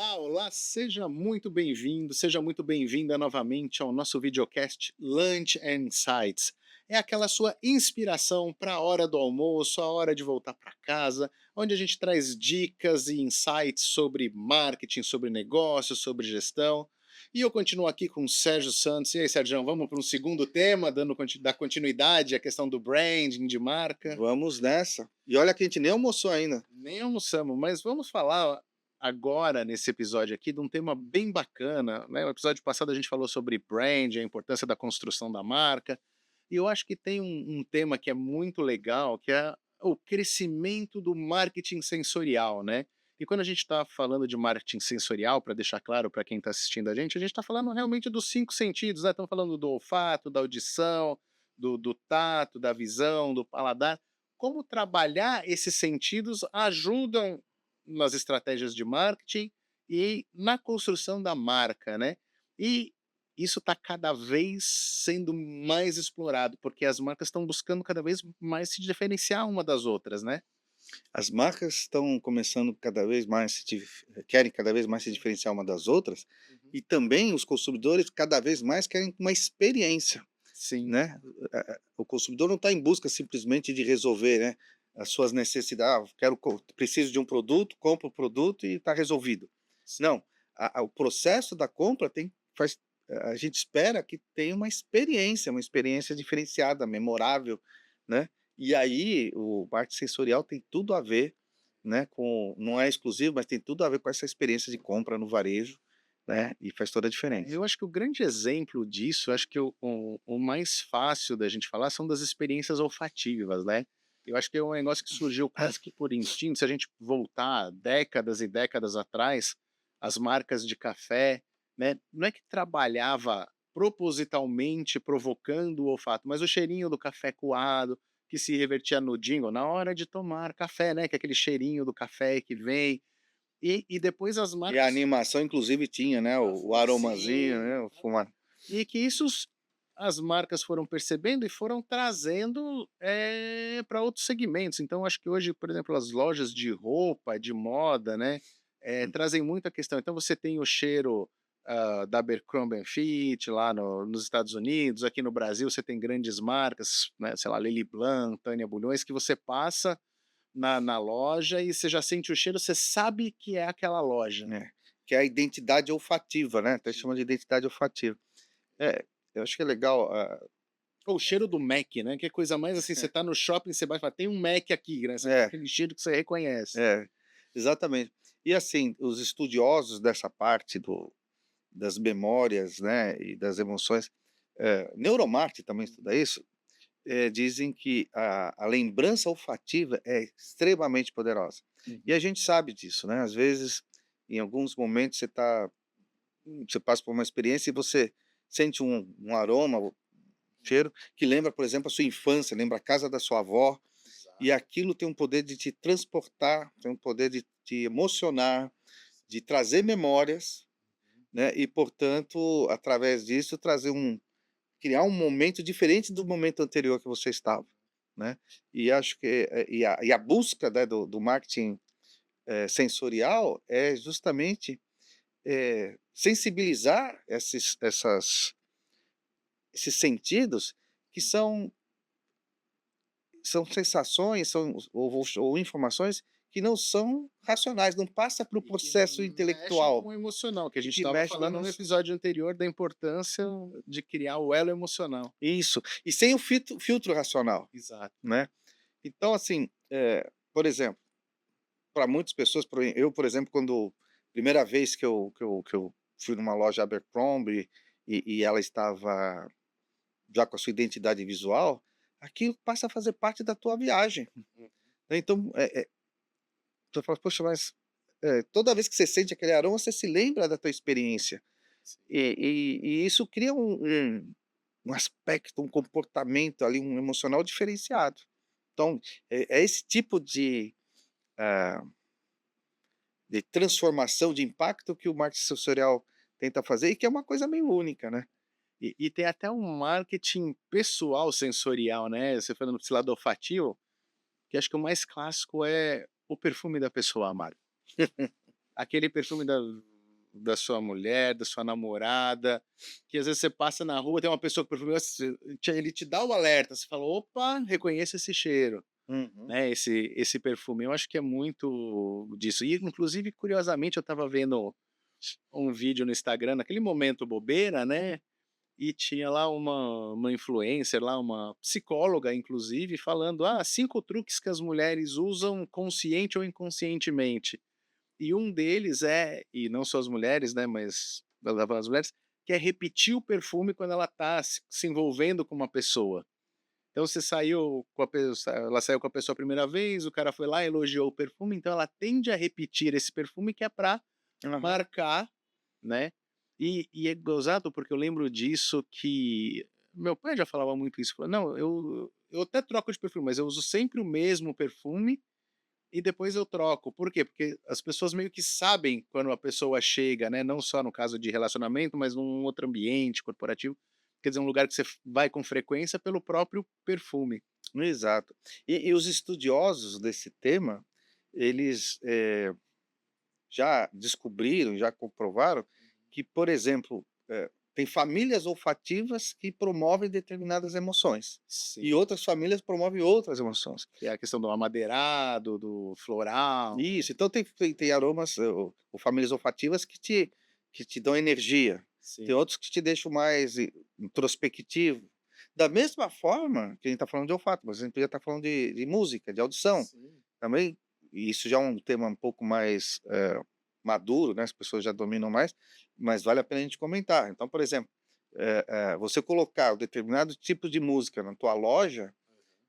Olá, olá, seja muito bem-vinda novamente ao nosso videocast Lunch and Insights. É aquela sua inspiração para a hora do almoço, a hora de voltar para casa, onde a gente traz dicas e insights sobre marketing, sobre negócios, sobre gestão. E eu continuo aqui com o Sérgio Santos. E aí, Sérgio, vamos para um segundo tema, dar continuidade à questão do branding, de marca. Vamos nessa. E olha que a gente nem almoçou ainda. Nem almoçamos, mas vamos falar agora, nesse episódio aqui, de um tema bem bacana, né? No episódio passado a gente falou sobre brand, a importância da construção da marca, e eu acho que tem um tema que é muito legal, que é o crescimento do marketing sensorial, né? E quando a gente está falando de marketing sensorial, para deixar claro para quem está assistindo a gente está falando realmente dos cinco sentidos, né? Estamos falando do olfato, da audição, do tato, da visão, do paladar. Como trabalhar esses sentidos ajudam nas estratégias de marketing e na construção da marca, né. E isso está cada vez sendo mais explorado, porque as marcas estão buscando cada vez mais se diferenciar uma das outras, né. As marcas estão começando cada vez mais querem cada vez mais se diferenciar uma das outras, Uhum. e também os consumidores cada vez mais querem uma experiência, Sim, né. O consumidor não está em busca simplesmente de resolver, né, as suas necessidades. "Ah, preciso de um produto, compro o produto e está resolvido". sim. Não, o processo da compra a gente espera que tenha uma experiência diferenciada, memorável, né. E aí o marketing sensorial tem tudo a ver, né, não é exclusivo, mas tem tudo a ver com essa experiência de compra no varejo, né, e faz toda a diferença. Eu acho que o grande exemplo disso, acho que o mais fácil da gente falar são das experiências olfativas, né. Eu acho que é um negócio que surgiu quase que por instinto, se a gente voltar décadas e décadas atrás, as marcas de café, né, não é que trabalhava propositalmente provocando o olfato, mas o cheirinho do café coado, que se revertia no jingle, "na hora de tomar café", né, que é aquele cheirinho do café que vem, e depois as E a marcas. animação inclusive tinha, né, o aromazinho, Sim. né, o fuma E que isso as marcas foram percebendo e foram trazendo, para outros segmentos. Então acho que hoje, por exemplo, as lojas de roupa, de moda, né, trazem muito a questão. Então você tem o cheiro, da Abercrombie& Fitch lá nos Estados Unidos, aqui no Brasil você tem grandes marcas, né, sei lá, Lely Blanc, Tânia Bulhões, que você passa na loja e você já sente o cheiro, você sabe que é aquela loja. né, que é a identidade olfativa, né, até Sim. chama de identidade olfativa. É, eu acho que é legal, Ou o cheiro do Mac, né, que é coisa mais assim, você tá no shopping, você vai e fala: "Tem um Mac aqui", né, você tem é. aquele cheiro que você reconhece. É, exatamente. E assim, os estudiosos dessa parte das memórias, né, e das emoções, neuromarketing também estuda isso, dizem que a lembrança olfativa é extremamente poderosa. E Uhum. a gente sabe disso, né, às vezes, em alguns momentos você passa por uma experiência e você sente um aroma, um cheiro, que lembra, por exemplo, a sua infância, lembra a casa da sua avó, e Exato. aquilo tem um poder de te transportar, tem um poder de te emocionar, de trazer memórias, né, e portanto, através disso criar um momento diferente do momento anterior que você estava, né. E acho que, e a busca, né, do marketing, sensorial é justamente, sensibilizar esses sentidos que são sensações, ou informações que não são racionais, não passa para o E que processo mexem com intelectual, o emocional, que a e gente que estava mexe lá falando no no episódio anterior da importância de criar o elo emocional. isso, e sem o filtro racional, Exato. né. Então assim, por exemplo, para muitas pessoas, por exemplo, quando primeira vez que eu fui numa loja Abercrombie, e ela estava já com a sua identidade visual, aquilo passa a fazer parte da tua viagem, Uhum. né. Então, você fala: "Poxa, mas", toda vez que você sente aquele aroma, você se lembra da tua experiência. Sim. E isso cria um aspecto, um comportamento ali, um emocional diferenciado. Então, é esse tipo ah, de transformação, de impacto que o marketing sensorial tenta fazer e que é uma coisa meio única, né. E tem até um marketing pessoal sensorial, né, você falando desse lado olfativo, que acho que o mais clássico é o perfume da pessoa amada. aquele perfume da sua mulher, da sua namorada, que às vezes você passa na rua, tem uma pessoa com perfume, ele te dá o alerta, você fala: "Opa, reconheço esse cheiro", Uhum. né, esse perfume. Eu acho que é muito disso. E inclusive, curiosamente, eu estava vendo um vídeo no Instagram, naquele momento bobeira, né, e tinha lá uma influencer lá, uma psicóloga inclusive, falando: "Ah, 5 truques que as mulheres usam consciente ou inconscientemente". E um deles é, e não só as mulheres, né, mas as mulheres, que é repetir o perfume quando ela tá se envolvendo com uma pessoa. Então você saiu com a pessoa, ela saiu com a pessoa a primeira vez, o cara foi lá, elogiou o perfume, então ela tende a repetir esse perfume que é pra Aham. marcar, né. E é gozado, porque eu lembro disso que meu pai já falava muito isso, falou: "Não, eu até troco de perfume, mas eu uso sempre o mesmo perfume e depois eu troco". Por quê? Porque as pessoas meio que sabem quando a pessoa chega, né, não só no caso de relacionamento, mas num outro ambiente corporativo, quer dizer, um lugar que você vai com frequência pelo próprio perfume. Exato. E os estudiosos desse tema, eles, já descobriram, já comprovaram que, por exemplo, tem famílias olfativas que promovem determinadas emoções, e Sim. outras famílias promovem outras emoções. Que é a questão do amadeirado, do floral. Isso, então tem aromas ou famílias olfativas que te dão energia, tem Sim, outros que te deixam mais introspectivo. Da mesma forma que a gente está falando de olfato, mas a gente podia estar falando de música, de audição, sim. também, e isso já é um tema um pouco mais, maduro, né, as pessoas já dominam mais, mas vale a pena a gente comentar. Então, por exemplo, você colocar um determinado tipo de música na tua loja,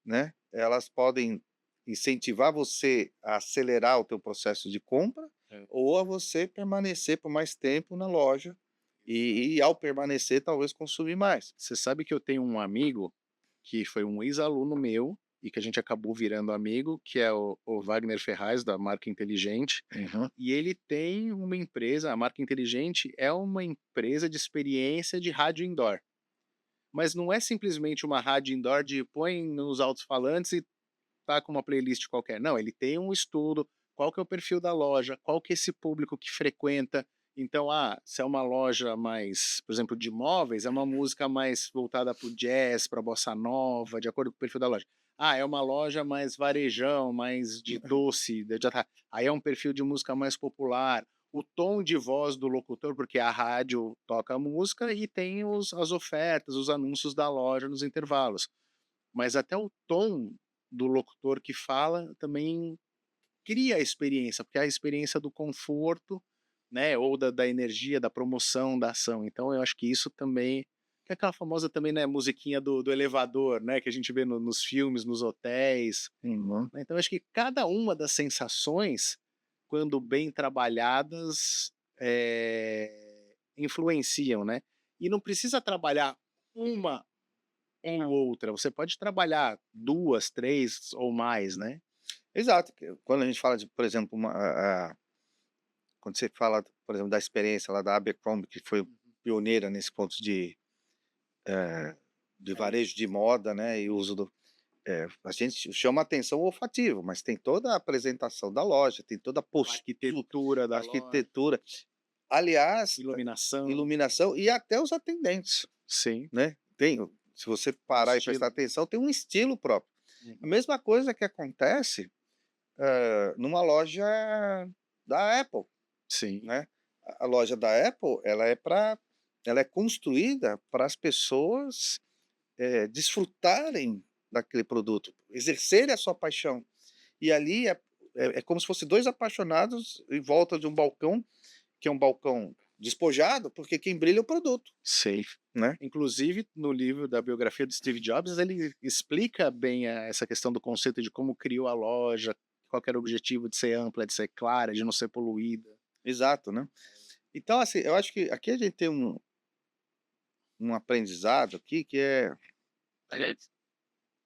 né, elas podem incentivar você a acelerar o teu processo de compra, É, ou a você permanecer por mais tempo na loja, e ao permanecer talvez consumir mais. você sabe que eu tenho um amigo, que foi um ex-aluno meu, e que a gente acabou virando amigo, que é o Wagner Ferraz, da Marca Inteligente, Uhum. e ele tem uma empresa, a Marca Inteligente é uma empresa de experiência de rádio indoor. Mas não é simplesmente uma rádio indoor de põe nos alto-falantes e tá com uma playlist qualquer. Não, ele tem um estudo, qual que é o perfil da loja, qual que é esse público que frequenta. Então, se é uma loja mais, por exemplo, de móveis, é uma música mais voltada para o jazz, para bossa nova, de acordo com o perfil da loja. Ah, é uma loja mais varejão, mais de doce, já tá. Aí é um perfil de música mais popular. O tom de voz do locutor, porque a rádio toca a música e tem as ofertas, os anúncios da loja nos intervalos. Mas até o tom do locutor que fala também cria a experiência, porque é a experiência do conforto, né, ou da energia, da promoção da ação. Então eu acho que isso também que é aquela famosa também, né, musiquinha do elevador, né, que a gente vê nos filmes, nos hotéis, Uhum. né. Então eu acho que cada uma das sensações, quando bem trabalhadas, influenciam, né. E não precisa trabalhar uma ou outra, você pode trabalhar 2, 3 ou mais, né. Exato, quando a gente fala de, por exemplo, quando você fala, por exemplo, da experiência lá da Abercrombie, que foi Uhum. pioneira nesse ponto de É, varejo de moda, né, e uso a gente chama atenção o olfativo, mas tem toda a apresentação da loja, tem toda a a postura, arquitetura da loja, arquitetura, aliás, iluminação, iluminação e até os atendentes, sim, né, se você o parar e prestar estilo. atenção, tem um estilo próprio. A Uhum. mesma coisa que acontece, numa loja da Apple, Sim, né. A loja da Apple, ela é construída para as pessoas, desfrutarem daquele produto, exercerem a sua paixão. E ali é como se fosse 2 apaixonados em volta de um balcão, que é um balcão despojado, porque quem brilha é o produto, sei. né. Inclusive, no livro da biografia do Steve Jobs, ele explica bem essa questão do conceito de como criou a loja, qual que era o objetivo de ser ampla, de ser clara, de não ser poluída. Exato, né. Então, assim, eu acho que aqui a gente tem um aprendizado aqui que é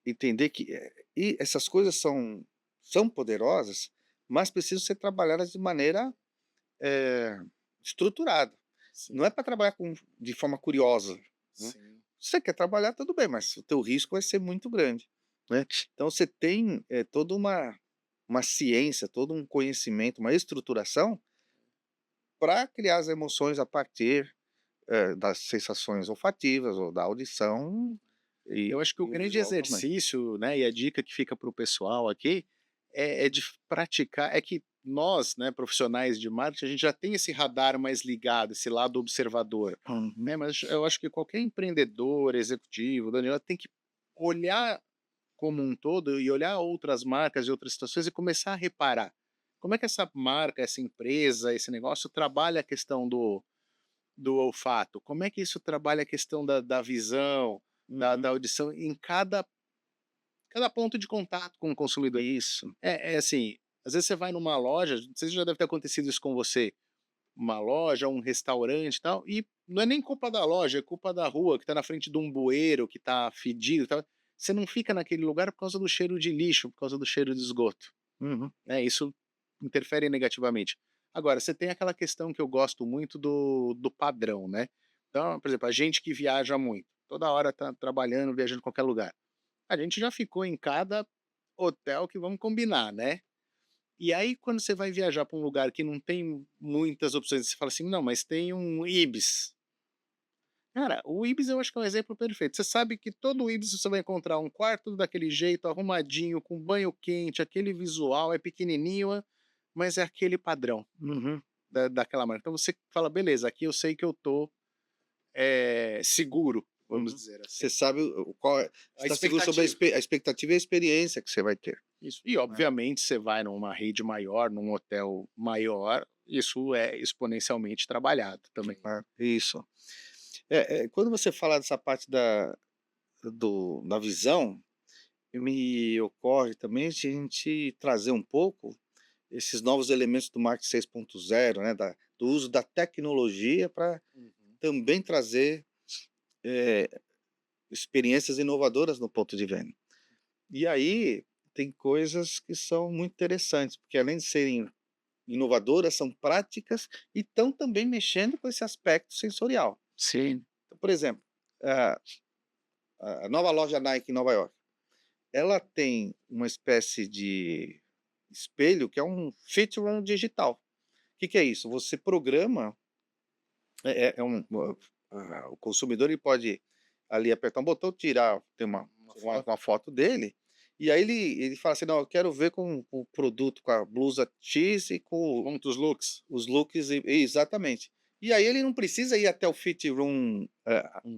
entender que, e essas coisas são poderosas, mas precisam ser trabalhadas de maneira, eh, estruturada. Não Sim, é para trabalhar de forma curiosa, né. sim. Se você quer trabalhar, tudo bem, mas o teu risco vai ser muito grande, né. Então você tem, toda uma ciência, todo um conhecimento, uma estruturação para criar as emoções a partir, das sensações olfativas ou da audição Eu acho que o e o grande visual também. exercício, né, e a dica que fica para o pessoal aqui, é de praticar é que nós, né, profissionais de marketing, a gente já tem esse radar mais ligado, esse lado observador, Uhum, né, mas eu acho que qualquer empreendedor, executivo, Daniela, tem que olhar como um todo e olhar outras marcas e outras situações e começar a reparar. Como é que essa marca, essa empresa, esse negócio trabalha a questão do olfato? Como é que isso trabalha a questão da visão, da uhum. audição em cada ponto de contato com o consumidor? Isso. É assim, às vezes você vai numa loja, não sei se já deve ter acontecido isso com você, uma loja, um restaurante e tal, e não é nem culpa da loja, é culpa da rua, que tá na frente de um bueiro, que tá fedido e tal. Você não fica naquele lugar por causa do cheiro de lixo, por causa do cheiro de esgoto, Uhum. né, isso interfere negativamente. Agora, você tem aquela questão que eu gosto muito do padrão, né. Então, por exemplo, a gente que viaja muito, toda hora tá trabalhando, viajando em qualquer lugar. A gente já ficou em cada hotel que vamos combinar, né. E aí quando você vai viajar para um lugar que não tem muitas opções, você fala assim: "Não, mas tem um Ibis". Cara, o Ibis eu acho que é um exemplo perfeito. Você sabe que todo Ibis você vai encontrar um quarto daquele jeito, arrumadinho, com banho quente, aquele visual, é pequenininho, mas é aquele padrão Uhum. daquela marca. Então você fala: "Beleza, aqui eu sei que eu tô, seguro", vamos Uhum. dizer Você assim. sabe qual é, você A está seguro sobre expectativa. a expectativa e a experiência que você vai ter, Isso. E né. obviamente você vai numa rede maior, num hotel maior, isso é exponencialmente trabalhado também. Isso. Quando você fala dessa parte da visão, me ocorre também de a gente trazer um pouco esses novos elementos do marketing 6.0, né, do uso da tecnologia para Uhum. também trazer, eh, experiências inovadoras no ponto de venda. E aí, tem coisas que são muito interessantes, porque além de serem inovadoras, são práticas e estão também mexendo com esse aspecto sensorial. Sim. Então, por exemplo, a a nova loja Nike em Nova York, ela tem uma espécie de espelho que é um fit room digital. O que que é isso? Você programa, o consumidor ele pode ali apertar um botão, tirar, tem Uma foto. uma foto dele, e aí ele fala assim: "Não, eu quero ver com o produto, com a blusa X e com Muitos looks. os looks", exatamente. E aí ele não precisa ir até o fit room,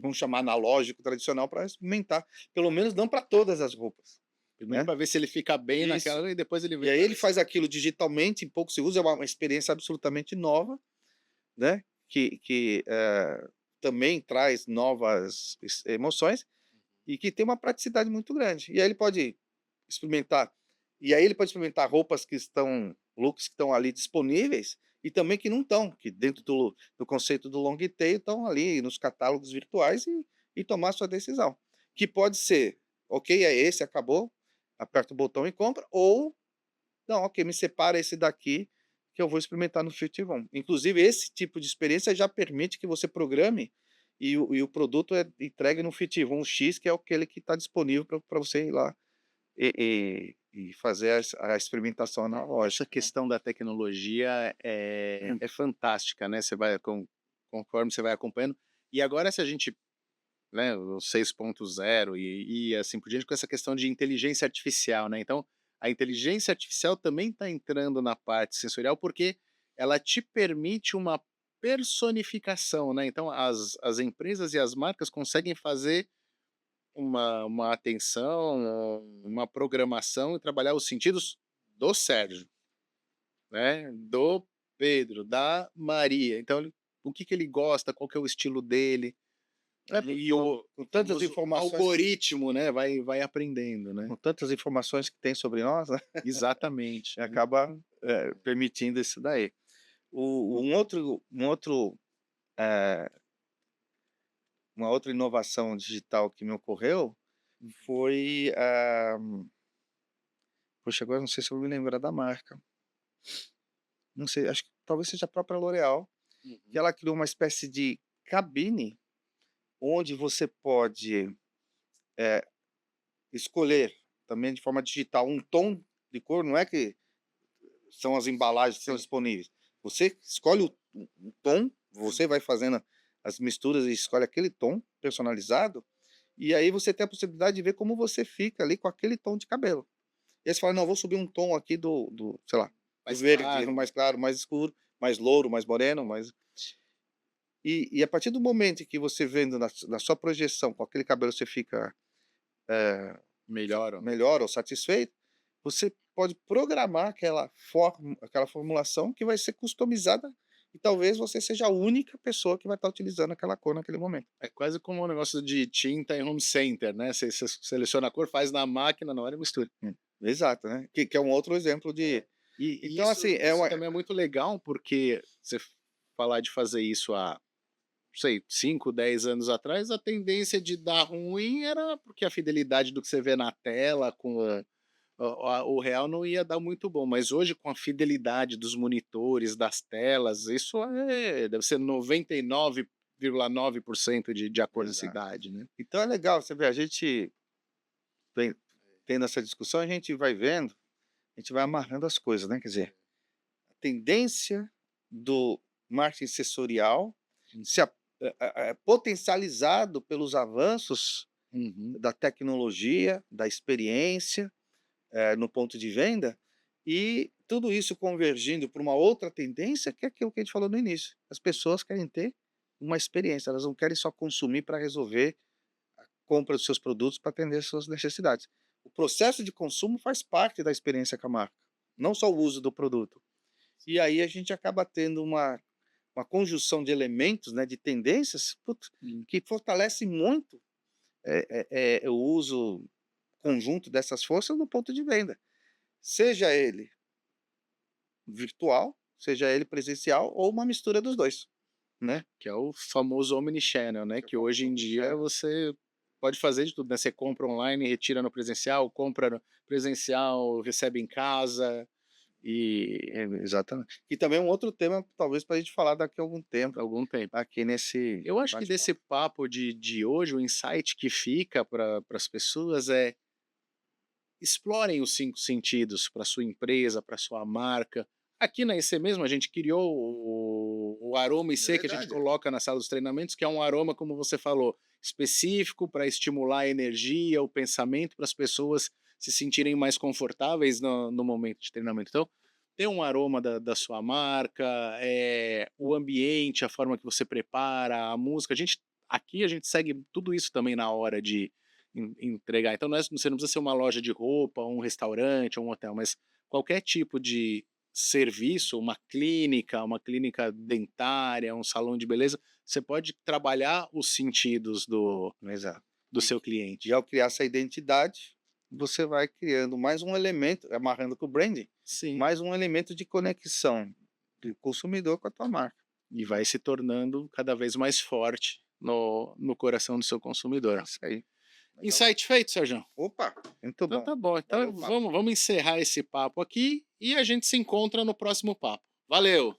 vamos Uhum. chamar analógico tradicional para experimentar, pelo menos não para todas as roupas, Primeiro né. para ver se ele fica bem Isso. naquela e depois ele E vê aí para ele ver se faz aquilo digitalmente em poucos segundos, é uma experiência absolutamente nova, né, também traz novas emoções e que tem uma praticidade muito grande. E aí ele pode experimentar ele pode experimentar roupas que estão looks que estão ali disponíveis e também que não estão, que dentro do conceito do long tail estão ali nos catálogos virtuais e tomar sua decisão. Que pode ser: "Ok, é esse, acabou", aperta o botão e compra, ou não, ok, me separa esse daqui que eu vou experimentar no Fit Room. Inclusive, esse tipo de experiência já permite que você programe e o produto é entregue no Fit Room X, que é aquele que está disponível para você ir lá e fazer a experimentação essa analógica, né. questão da tecnologia é fantástica, né, você vai conforme você vai acompanhando. E agora se a gente, né, o 6.0 e assim por diante, com essa questão de inteligência artificial, né, então, a inteligência artificial também está entrando na parte sensorial, porque ela te permite uma personificação, né, então as empresas e as marcas conseguem fazer uma atenção, uma programação e trabalhar os sentidos do Sérgio, né, do Pedro, da Maria, então o que que ele gosta, qual que é o estilo dele, Porque e o com tantas famoso informações algoritmo, né, vai aprendendo, né. que tem sobre nós, né, Exatamente. acaba, permitindo isso daí. Eh, uma outra inovação digital que me ocorreu foi, poxa, agora não sei se eu vou me lembrar da marca. Não sei, acho que talvez seja a própria L'Oréal, que Uhum. ela criou uma espécie de cabine, onde você pode, eh, escolher também de forma digital um tom de cor, não é que são as embalagens que estão Sim. disponíveis, Você escolhe o tom, você vai fazendo as misturas e escolhe aquele tom personalizado, e aí você tem a possibilidade de ver como você fica ali com aquele tom de cabelo. E aí você fala: "Não, vou subir um tom aqui sei lá, do Mais verde, claro. mais claro, mais escuro, mais louro, mais moreno, mais". E a partir do momento em que você vendo na sua projeção, com aquele cabelo você fica, Melhoram. melhor ou satisfeito, você pode programar aquela formulação que vai ser customizada e talvez você seja a única pessoa que vai estar utilizando aquela cor naquele momento. É quase como um negócio de tinta em home center, né, você seleciona a cor, faz na máquina na hora e mistura. Exato, né, que é um outro exemplo de E então assim, isso também é muito legal, porque você falar de fazer isso há, não sei, 5, 10 anos atrás, a tendência de dar ruim era porque a fidelidade do que você vê na tela com o real não ia dar muito bom, mas hoje com a fidelidade dos monitores, das telas, isso deve ser 99,9% de exato. acuracidade, né. Então é legal, você vê, a gente tem tendo essa discussão, a gente vai vendo, a gente vai amarrando as coisas, né, quer dizer, a tendência do marketing sensorial se potencializado pelos avanços Uhum. da tecnologia, da experiência, no ponto de venda, e tudo isso convergindo para uma outra tendência, que é aquilo que a gente falou no início. As pessoas querem ter uma experiência, elas não querem só consumir para resolver a compra dos seus produtos para atender as suas necessidades. O processo de consumo faz parte da experiência com a marca, não só o uso do produto. E aí a gente acaba tendo uma conjunção de elementos, né, de tendências, putz, Hum. que fortalece muito o uso conjunto dessas forças no ponto de venda. Seja ele virtual, seja ele presencial ou uma mistura dos 2, né. Que é o famoso omnichannel, né, Que é o que hoje famoso em dia omnichannel. você pode fazer de tudo, né, você compra online, retira no presencial, compra no presencial, recebe em casa, e Exatamente. E também um outro tema, talvez, para a gente falar daqui a algum tempo, há algum tempo. aqui nesse Eu acho que desse bate-papo. papo de hoje, o insight que fica para as pessoas é: explorem os 5 sentidos para sua empresa, para sua marca. Aqui na IC mesmo a gente criou o aroma É IC que a gente verdade. coloca na sala dos treinamentos, que é um aroma, como você falou, específico para estimular a energia, o pensamento, para as pessoas se sentirem mais confortáveis no momento de treinamento. Então, ter um aroma da sua marca, o ambiente, a forma que você prepara, a música, aqui a gente segue tudo isso também na hora de entregar. Então você não precisa ser uma loja de roupa, um restaurante, um hotel, mas qualquer tipo de serviço, uma clínica dentária, um salão de beleza, você pode trabalhar os sentidos Exato. do seu cliente. E ao criar essa identidade, você vai criando mais um elemento, amarrando com o branding, Sim, mais um elemento de conexão do consumidor com a tua marca. e vai se tornando cada vez mais forte no coração do seu consumidor. Isso aí. Legal. Insight feito, Sérgio? Opa, muito Então bom. tá bom. Então Valeu o papo. vamos encerrar esse papo aqui e a gente se encontra no próximo papo. Valeu!